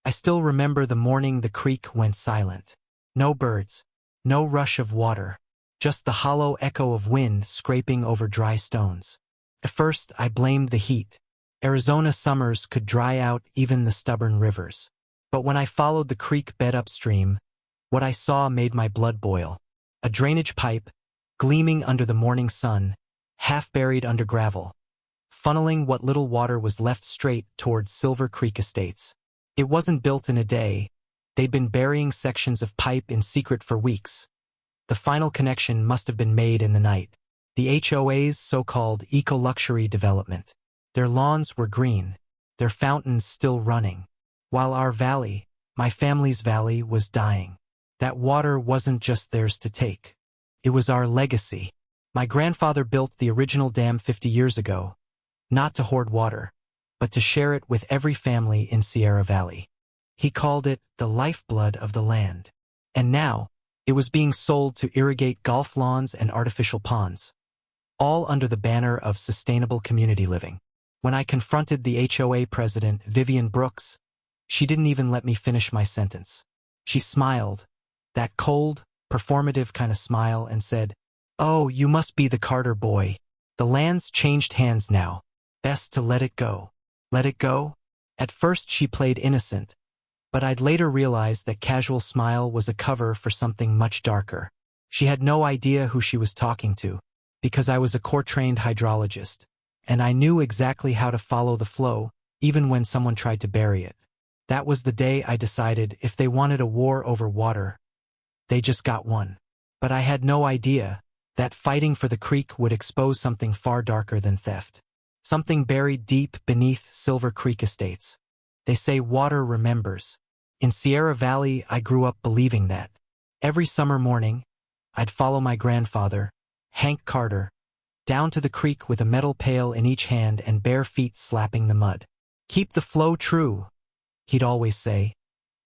I still remember the morning the creek went silent. No birds, no rush of water, just the hollow echo of wind scraping over dry stones. At first, I blamed the heat. Arizona summers could dry out even the stubborn rivers. But when I followed the creek bed upstream, what I saw made my blood boil. A drainage pipe, gleaming under the morning sun, half buried under gravel, funneling what little water was left straight towards Silver Creek Estates. It wasn't built in a day. They'd been burying sections of pipe in secret for weeks. The final connection must have been made in the night. The HOA's so-called eco-luxury development. Their lawns were green, their fountains still running, while our valley, my family's valley, was dying. That water wasn't just theirs to take. It was our legacy. My grandfather built the original dam 50 years ago, not to hoard water, but to share it with every family in Sierra Valley. He called it the lifeblood of the land. And now, it was being sold to irrigate golf lawns and artificial ponds, all under the banner of sustainable community living. When I confronted the HOA president, Vivian Brooks, she didn't even let me finish my sentence. She smiled, that cold, performative kind of smile, and said, "Oh, you must be the Carter boy. The land's changed hands now. Best to let it go." Let it go? At first she played innocent, but I'd later realized that casual smile was a cover for something much darker. She had no idea who she was talking to, because I was a court-trained hydrologist, and I knew exactly how to follow the flow, even when someone tried to bury it. That was the day I decided if they wanted a war over water, they just got one. But I had no idea that fighting for the creek would expose something far darker than theft. Something buried deep beneath Silver Creek Estates. They say water remembers. In Sierra Valley, I grew up believing that. Every summer morning, I'd follow my grandfather, Hank Carter, down to the creek with a metal pail in each hand and bare feet slapping the mud. "Keep the flow true," he'd always say,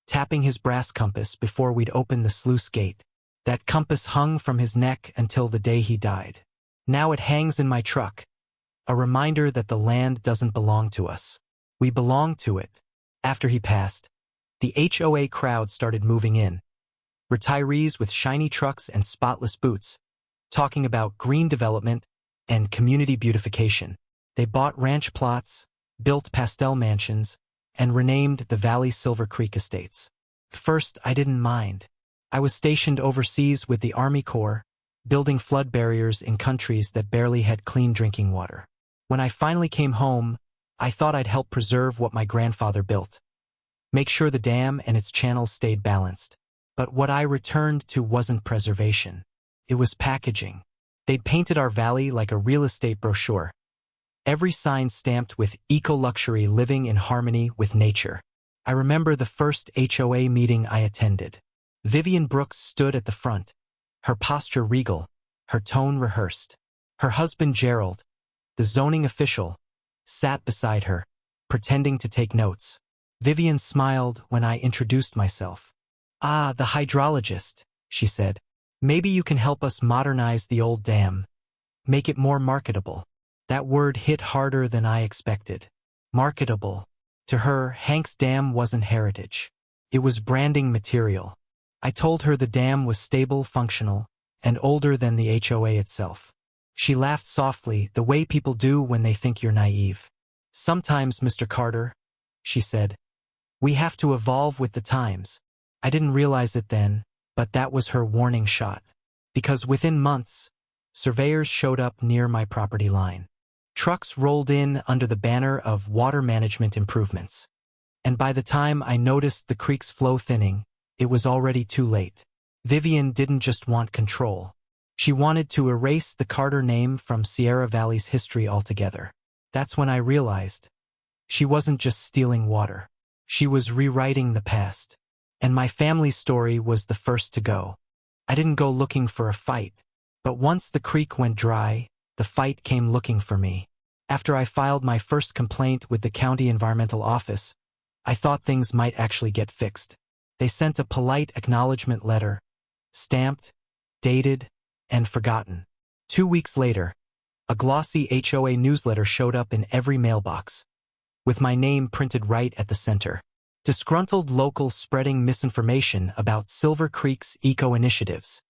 tapping his brass compass before we'd open the sluice gate. That compass hung from his neck until the day he died. Now it hangs in my truck, a reminder that the land doesn't belong to us. We belong to it. After he passed, the HOA crowd started moving in. Retirees with shiny trucks and spotless boots, talking about green development and community beautification. They bought ranch plots, built pastel mansions, and renamed the valley Silver Creek Estates. First, I didn't mind. I was stationed overseas with the Army Corps, building flood barriers in countries that barely had clean drinking water. When I finally came home, I thought I'd help preserve what my grandfather built. Make sure the dam and its channels stayed balanced. But what I returned to wasn't preservation. It was packaging. They'd painted our valley like a real estate brochure. Every sign stamped with eco-luxury living in harmony with nature. I remember the first HOA meeting I attended. Vivian Brooks stood at the front, her posture regal, her tone rehearsed. Her husband Gerald, the zoning official, sat beside her, pretending to take notes. Vivian smiled when I introduced myself. "Ah, the hydrologist," she said. "Maybe you can help us modernize the old dam. Make it more marketable." That word hit harder than I expected. Marketable. To her, Hank's dam wasn't heritage. It was branding material. I told her the dam was stable, functional, and older than the HOA itself. She laughed softly, the way people do when they think you're naive. "Sometimes, Mr. Carter," she said, "we have to evolve with the times." I didn't realize it then, but that was her warning shot. Because within months, surveyors showed up near my property line. Trucks rolled in under the banner of water management improvements. And by the time I noticed the creek's flow thinning, it was already too late. Vivian didn't just want control. She wanted to erase the Carter name from Sierra Valley's history altogether. That's when I realized she wasn't just stealing water. She was rewriting the past. And my family's story was the first to go. I didn't go looking for a fight. But once the creek went dry, the fight came looking for me. After I filed my first complaint with the county environmental office, I thought things might actually get fixed. They sent a polite acknowledgement letter, stamped, dated, and forgotten. 2 weeks later, a glossy HOA newsletter showed up in every mailbox, with my name printed right at the center. Disgruntled locals spreading misinformation about Silver Creek's eco-initiatives.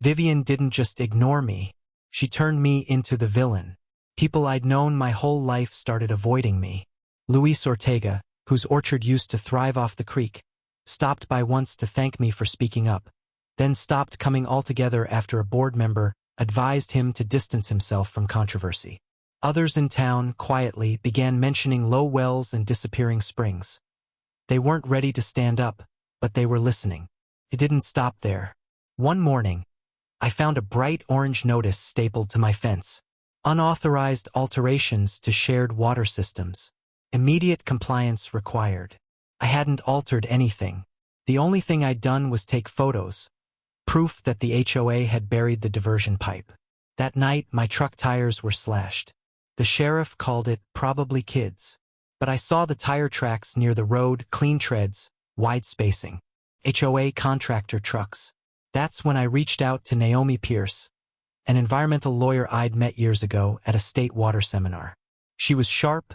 Vivian didn't just ignore me. She turned me into the villain. People I'd known my whole life started avoiding me. Luis Ortega, whose orchard used to thrive off the creek, stopped by once to thank me for speaking up, then stopped coming altogether after a board member advised him to distance himself from controversy. Others in town, quietly, began mentioning low wells and disappearing springs. They weren't ready to stand up, but they were listening. It didn't stop there. One morning, I found a bright orange notice stapled to my fence. Unauthorized alterations to shared water systems. Immediate compliance required. I hadn't altered anything. The only thing I'd done was take photos. Proof that the HOA had buried the diversion pipe. That night, my truck tires were slashed. The sheriff called it probably kids. But I saw the tire tracks near the road, clean treads, wide spacing. HOA contractor trucks. That's when I reached out to Naomi Pierce, an environmental lawyer I'd met years ago at a state water seminar. She was sharp,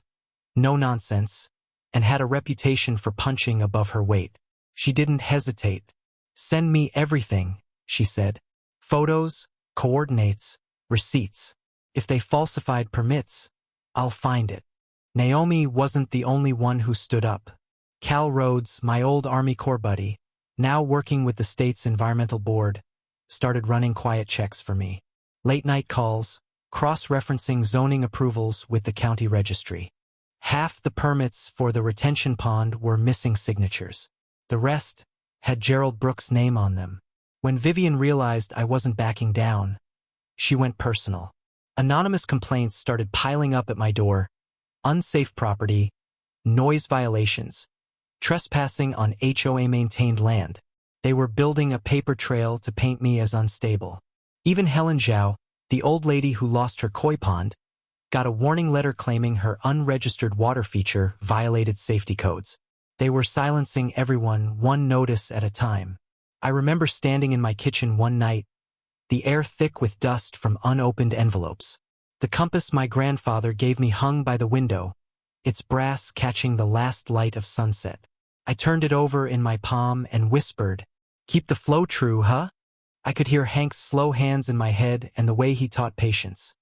no nonsense, and had a reputation for punching above her weight. She didn't hesitate. "Send me everything," she said. "Photos, coordinates, receipts. If they falsified permits, I'll find it." Naomi wasn't the only one who stood up. Cal Rhodes, my old Army Corps buddy, now working with the state's environmental board, started running quiet checks for me. Late-night calls, cross-referencing zoning approvals with the county registry. Half the permits for the retention pond were missing signatures. The rest had Gerald Brooks' name on them. When Vivian realized I wasn't backing down, she went personal. Anonymous complaints started piling up at my door. Unsafe property, noise violations, trespassing on HOA-maintained land. They were building a paper trail to paint me as unstable. Even Helen Zhao, the old lady who lost her koi pond, got a warning letter claiming her unregistered water feature violated safety codes. They were silencing everyone one notice at a time. I remember standing in my kitchen one night, the air thick with dust from unopened envelopes. The compass my grandfather gave me hung by the window, its brass catching the last light of sunset. I turned it over in my palm and whispered, "Keep the flow true, huh?" I could hear Hank's slow hands in my head and the way he taught patience.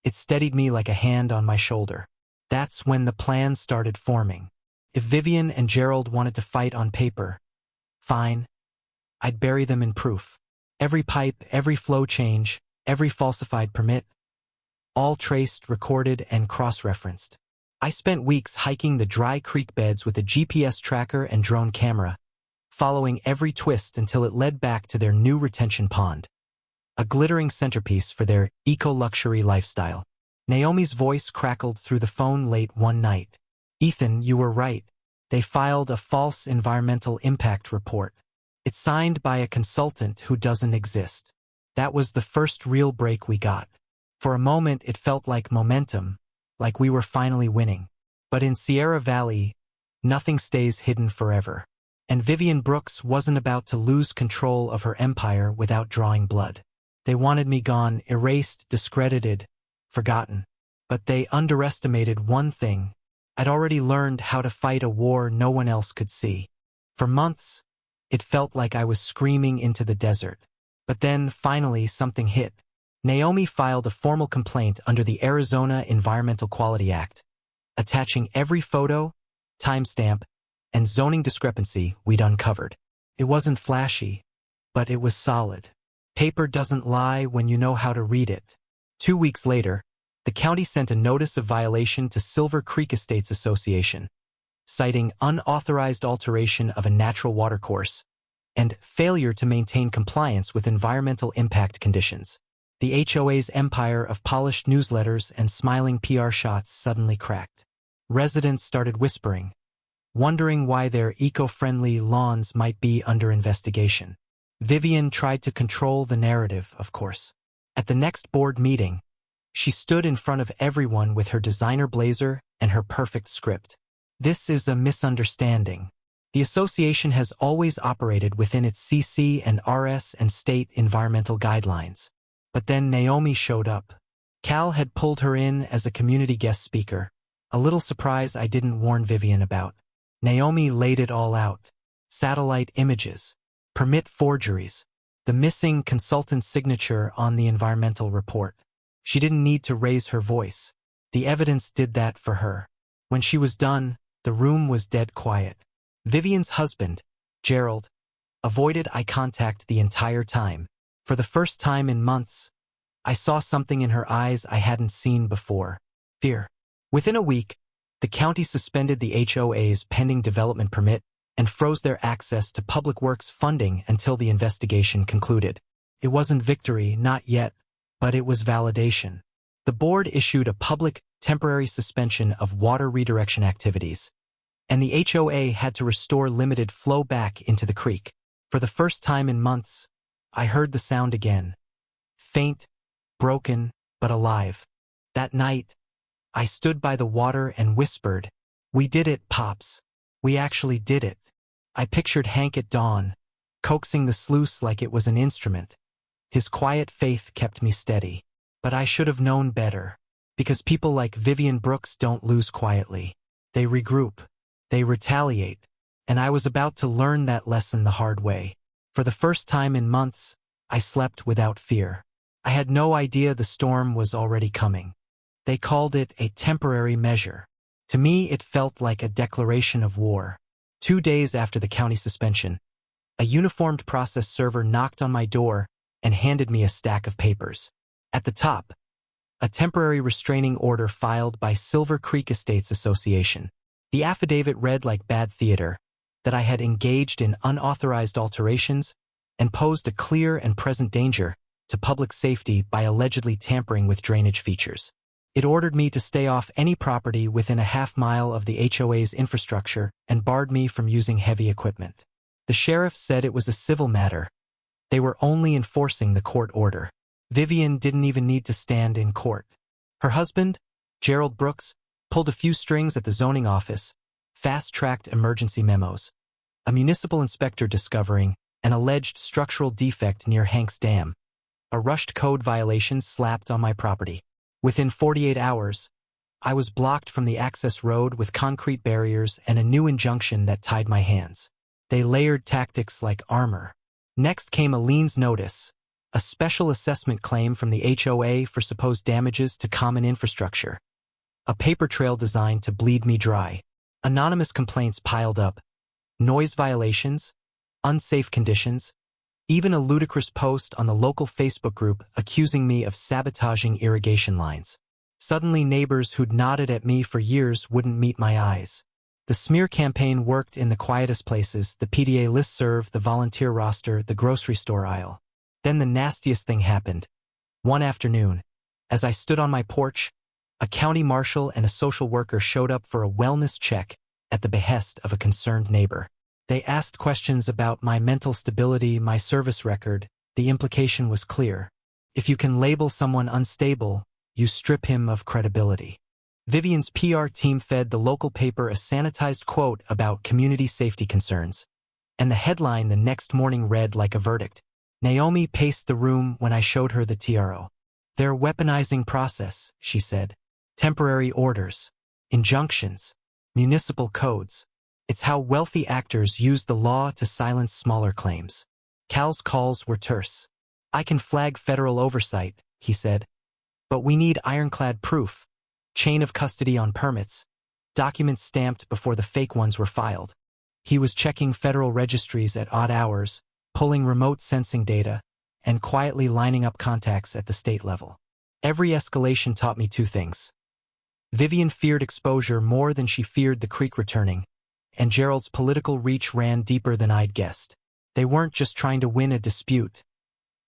It steadied me like a hand on my shoulder. That's when the plan started forming. If Vivian and Gerald wanted to fight on paper, fine. I'd bury them in proof. Every pipe, every flow change, every falsified permit, all traced, recorded, and cross-referenced. I spent weeks hiking the dry creek beds with a GPS tracker and drone camera, following every twist until it led back to their new retention pond, a glittering centerpiece for their eco-luxury lifestyle. Naomi's voice crackled through the phone late one night. "Ethan, you were right. They filed a false environmental impact report. It's signed by a consultant who doesn't exist." That was the first real break we got. For a moment, it felt like momentum, like we were finally winning. But in Sierra Valley, nothing stays hidden forever. And Vivian Brooks wasn't about to lose control of her empire without drawing blood. They wanted me gone, erased, discredited, forgotten. But they underestimated one thing. I'd already learned how to fight a war no one else could see. For months, it felt like I was screaming into the desert. But then, finally, something hit. Naomi filed a formal complaint under the Arizona Environmental Quality Act, attaching every photo, timestamp, and zoning discrepancy we'd uncovered. It wasn't flashy, but it was solid. Paper doesn't lie when you know how to read it. 2 weeks later, the county sent a notice of violation to Silver Creek Estates Association, citing unauthorized alteration of a natural watercourse and failure to maintain compliance with environmental impact conditions. The HOA's empire of polished newsletters and smiling PR shots suddenly cracked. Residents started whispering, wondering why their eco-friendly lawns might be under investigation. Vivian tried to control the narrative, of course. At the next board meeting, she stood in front of everyone with her designer blazer and her perfect script. "This is a misunderstanding. The association has always operated within its CC and RS and state environmental guidelines." But then Naomi showed up. Cal had pulled her in as a community guest speaker, a little surprise I didn't warn Vivian about. Naomi laid it all out. Satellite images, permit forgeries, the missing consultant's signature on the environmental report. She didn't need to raise her voice. The evidence did that for her. When she was done, the room was dead quiet. Vivian's husband, Gerald, avoided eye contact the entire time. For the first time in months, I saw something in her eyes I hadn't seen before. Fear. Within a week, the county suspended the HOA's pending development permit and froze their access to public works funding until the investigation concluded. It wasn't victory, not yet, but it was validation. The board issued a public, temporary suspension of water redirection activities, and the HOA had to restore limited flow back into the creek. For the first time in months, I heard the sound again. Faint, broken, but alive. That night, I stood by the water and whispered, "We did it, Pops. We actually did it." I pictured Hank at dawn, coaxing the sluice like it was an instrument. His quiet faith kept me steady. But I should have known better, because people like Vivian Brooks don't lose quietly. They regroup, they retaliate, and I was about to learn that lesson the hard way. For the first time in months, I slept without fear. I had no idea the storm was already coming. They called it a temporary measure. To me, it felt like a declaration of war. 2 days after the county suspension, a uniformed process server knocked on my door and handed me a stack of papers. At the top, a temporary restraining order filed by Silver Creek Estates Association. The affidavit read like bad theater, that I had engaged in unauthorized alterations and posed a clear and present danger to public safety by allegedly tampering with drainage features. It ordered me to stay off any property within a half-mile of the HOA's infrastructure and barred me from using heavy equipment. The sheriff said it was a civil matter. They were only enforcing the court order. Vivian didn't even need to stand in court. Her husband, Gerald Brooks, pulled a few strings at the zoning office, fast-tracked emergency memos, a municipal inspector discovering an alleged structural defect near Hank's Dam, a rushed code violation slapped on my property. Within 48 hours, I was blocked from the access road with concrete barriers and a new injunction that tied my hands. They layered tactics like armor. Next came a liens notice, a special assessment claim from the HOA for supposed damages to common infrastructure, a paper trail designed to bleed me dry. Anonymous complaints piled up, noise violations, unsafe conditions, even a ludicrous post on the local Facebook group accusing me of sabotaging irrigation lines. Suddenly neighbors who'd nodded at me for years wouldn't meet my eyes. The smear campaign worked in the quietest places, the PDA listserv, the volunteer roster, the grocery store aisle. Then the nastiest thing happened. One afternoon, as I stood on my porch, a county marshal and a social worker showed up for a wellness check at the behest of a concerned neighbor. They asked questions about my mental stability, my service record. The implication was clear. If you can label someone unstable, you strip him of credibility. Vivian's PR team fed the local paper a sanitized quote about community safety concerns, and the headline the next morning read like a verdict. Naomi paced the room when I showed her the TRO. "They're weaponizing process," she said. "Temporary orders, injunctions, municipal codes. It's how wealthy actors use the law to silence smaller claims." Cal's calls were terse. "I can flag federal oversight," he said, "but we need ironclad proof, chain of custody on permits, documents stamped before the fake ones were filed." He was checking federal registries at odd hours, pulling remote sensing data, and quietly lining up contacts at the state level. Every escalation taught me two things. Vivian feared exposure more than she feared the creek returning, and Gerald's political reach ran deeper than I'd guessed. They weren't just trying to win a dispute.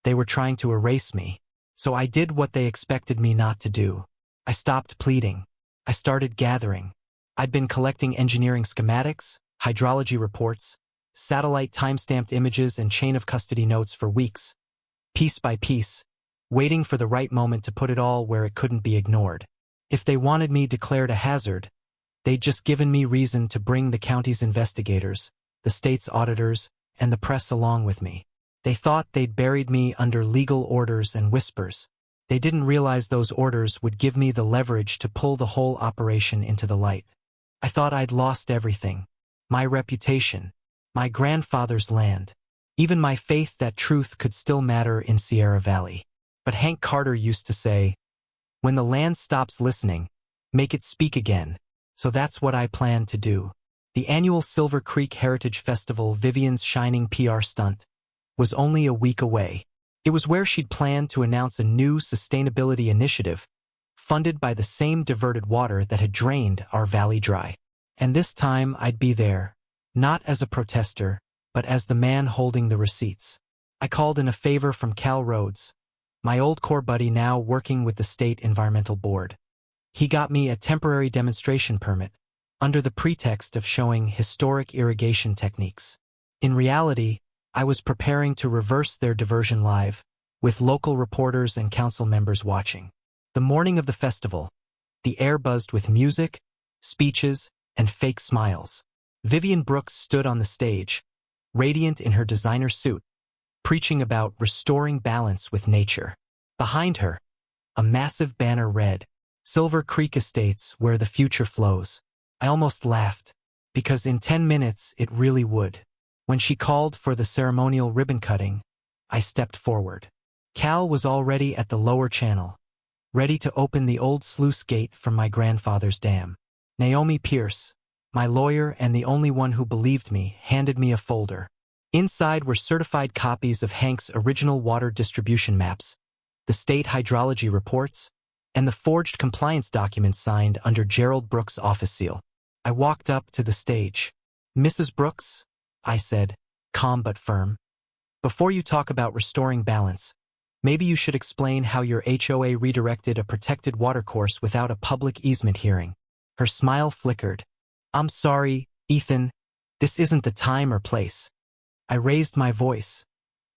They were trying to erase me. So I did what they expected me not to do. I stopped pleading. I started gathering. I'd been collecting engineering schematics, hydrology reports, satellite time-stamped images and chain of custody notes for weeks, piece by piece, waiting for the right moment to put it all where it couldn't be ignored. If they wanted me declared a hazard, they'd just given me reason to bring the county's investigators, the state's auditors, and the press along with me. They thought they'd buried me under legal orders and whispers. They didn't realize those orders would give me the leverage to pull the whole operation into the light. I thought I'd lost everything. my reputation, my grandfather's land, even my faith that truth could still matter in Sierra Valley. But Hank Carter used to say, when the land stops listening, make it speak again. So that's what I plan to do. The annual Silver Creek Heritage Festival, Vivian's shining PR stunt, was only a week away. It was where she'd planned to announce a new sustainability initiative, funded by the same diverted water that had drained our valley dry. And this time I'd be there, not as a protester, but as the man holding the receipts. I called in a favor from Cal Rhodes, my old Corps buddy now working with the State Environmental Board. He got me a temporary demonstration permit, under the pretext of showing historic irrigation techniques. In reality, I was preparing to reverse their diversion live, with local reporters and council members watching. The morning of the festival, the air buzzed with music, speeches, and fake smiles. Vivian Brooks stood on the stage, radiant in her designer suit, preaching about restoring balance with nature. Behind her, a massive banner read, Silver Creek Estates, where the future flows. I almost laughed, because in 10 minutes it really would. When she called for the ceremonial ribbon cutting, I stepped forward. Cal was already at the lower channel, ready to open the old sluice gate from my grandfather's dam. Naomi Pierce, my lawyer and the only one who believed me, handed me a folder. Inside were certified copies of Hank's original water distribution maps, the state hydrology reports, and the forged compliance documents signed under Gerald Brooks' office seal. I walked up to the stage. Mrs. Brooks, I said, calm but firm, before you talk about restoring balance, maybe you should explain how your HOA redirected a protected watercourse without a public easement hearing. Her smile flickered. I'm sorry, Ethan, this isn't the time or place. I raised my voice,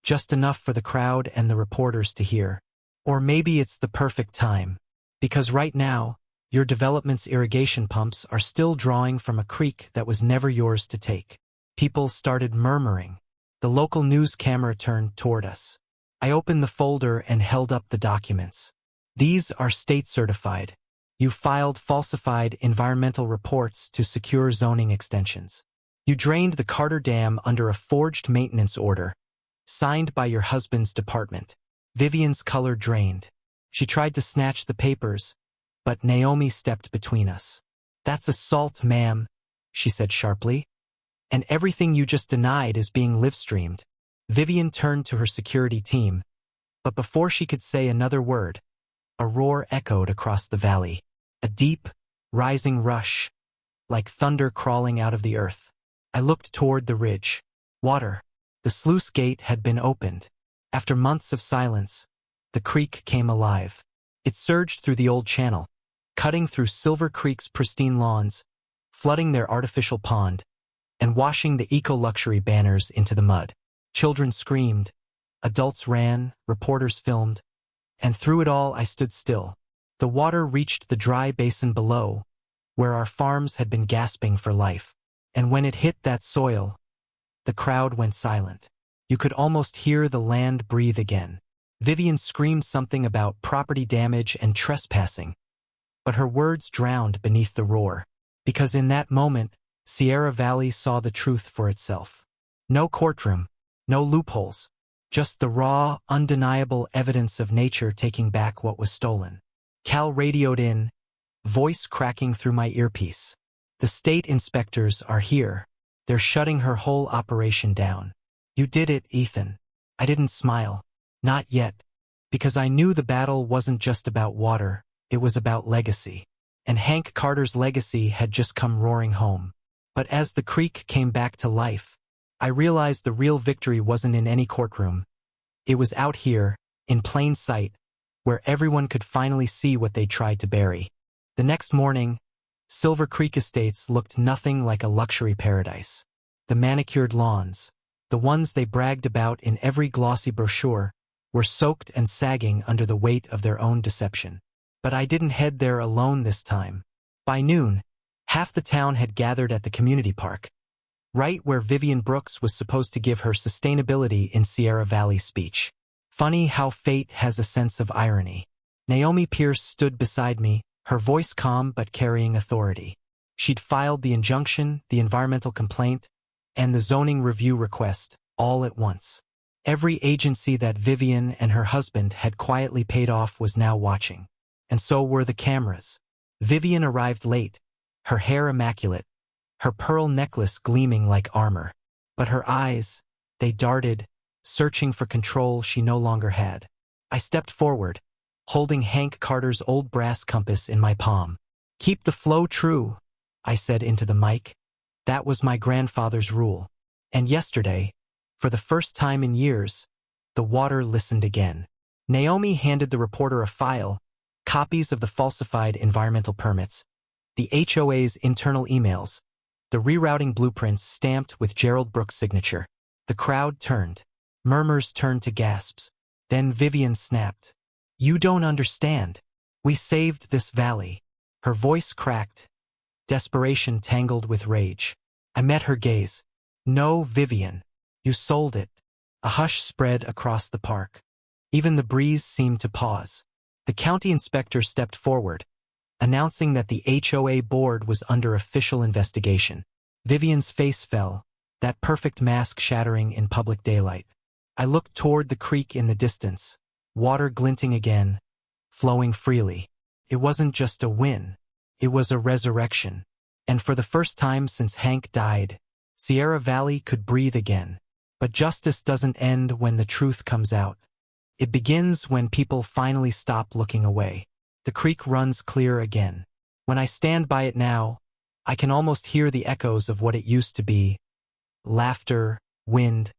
just enough for the crowd and the reporters to hear. Or maybe it's the perfect time, because right now, your development's irrigation pumps are still drawing from a creek that was never yours to take. People started murmuring. The local news camera turned toward us. I opened the folder and held up the documents. These are state certified. You filed falsified environmental reports to secure zoning extensions. You drained the Carter Dam under a forged maintenance order, signed by your husband's department. Vivian's color drained. She tried to snatch the papers, but Naomi stepped between us. That's assault, ma'am, she said sharply. And everything you just denied is being live-streamed. Vivian turned to her security team, but before she could say another word, a roar echoed across the valley. A deep, rising rush, like thunder crawling out of the earth. I looked toward the ridge. Water. The sluice gate had been opened. After months of silence, the creek came alive. It surged through the old channel, cutting through Silver Creek's pristine lawns, flooding their artificial pond, and washing the eco-luxury banners into the mud. Children screamed, adults ran, reporters filmed, and through it all I stood still. The water reached the dry basin below, where our farms had been gasping for life. And when it hit that soil, the crowd went silent. You could almost hear the land breathe again. Vivian screamed something about property damage and trespassing, but her words drowned beneath the roar. Because in that moment, Sierra Valley saw the truth for itself. No courtroom, no loopholes, just the raw, undeniable evidence of nature taking back what was stolen. Cal radioed in, voice cracking through my earpiece. The state inspectors are here. They're shutting her whole operation down. You did it, Ethan. I didn't smile. Not yet. Because I knew the battle wasn't just about water, it was about legacy. And Hank Carter's legacy had just come roaring home. But as the creek came back to life, I realized the real victory wasn't in any courtroom. It was out here, in plain sight, where everyone could finally see what they tried to bury. The next morning, Silver Creek Estates looked nothing like a luxury paradise. The manicured lawns, the ones they bragged about in every glossy brochure, were soaked and sagging under the weight of their own deception. But I didn't head there alone this time. By noon, half the town had gathered at the community park, right where Vivian Brooks was supposed to give her Sustainability in Sierra Valley speech. Funny how fate has a sense of irony. Naomi Pierce stood beside me, her voice calm but carrying authority. She'd filed the injunction, the environmental complaint, and the zoning review request, all at once. Every agency that Vivian and her husband had quietly paid off was now watching. And so were the cameras. Vivian arrived late, her hair immaculate, her pearl necklace gleaming like armor. But her eyes, they darted, searching for control she no longer had. I stepped forward, holding Hank Carter's old brass compass in my palm. "Keep the flow true," I said into the mic. That was my grandfather's rule. And yesterday, for the first time in years, the water listened again. Naomi handed the reporter a file, copies of the falsified environmental permits, the HOA's internal emails, the rerouting blueprints stamped with Gerald Brooks' signature. The crowd turned. Murmurs turned to gasps. Then Vivian snapped. "You don't understand. We saved this valley." Her voice cracked, desperation tangled with rage. I met her gaze. "No, Vivian. You sold it." A hush spread across the park. Even the breeze seemed to pause. The county inspector stepped forward, announcing that the HOA board was under official investigation. Vivian's face fell, that perfect mask shattering in public daylight. I looked toward the creek in the distance, water glinting again, flowing freely. It wasn't just a win, it was a resurrection. And for the first time since Hank died, Sierra Valley could breathe again. But justice doesn't end when the truth comes out. It begins when people finally stop looking away. The creek runs clear again. When I stand by it now, I can almost hear the echoes of what it used to be. Laughter, wind,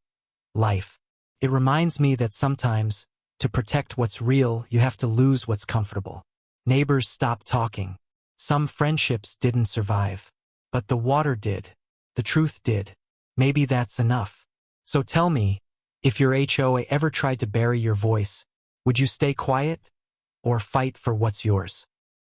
life. It reminds me that sometimes, to protect what's real, you have to lose what's comfortable. Neighbors stopped talking. Some friendships didn't survive. But the water did. The truth did. Maybe that's enough. So tell me, if your HOA ever tried to bury your voice, would you stay quiet or fight for what's yours?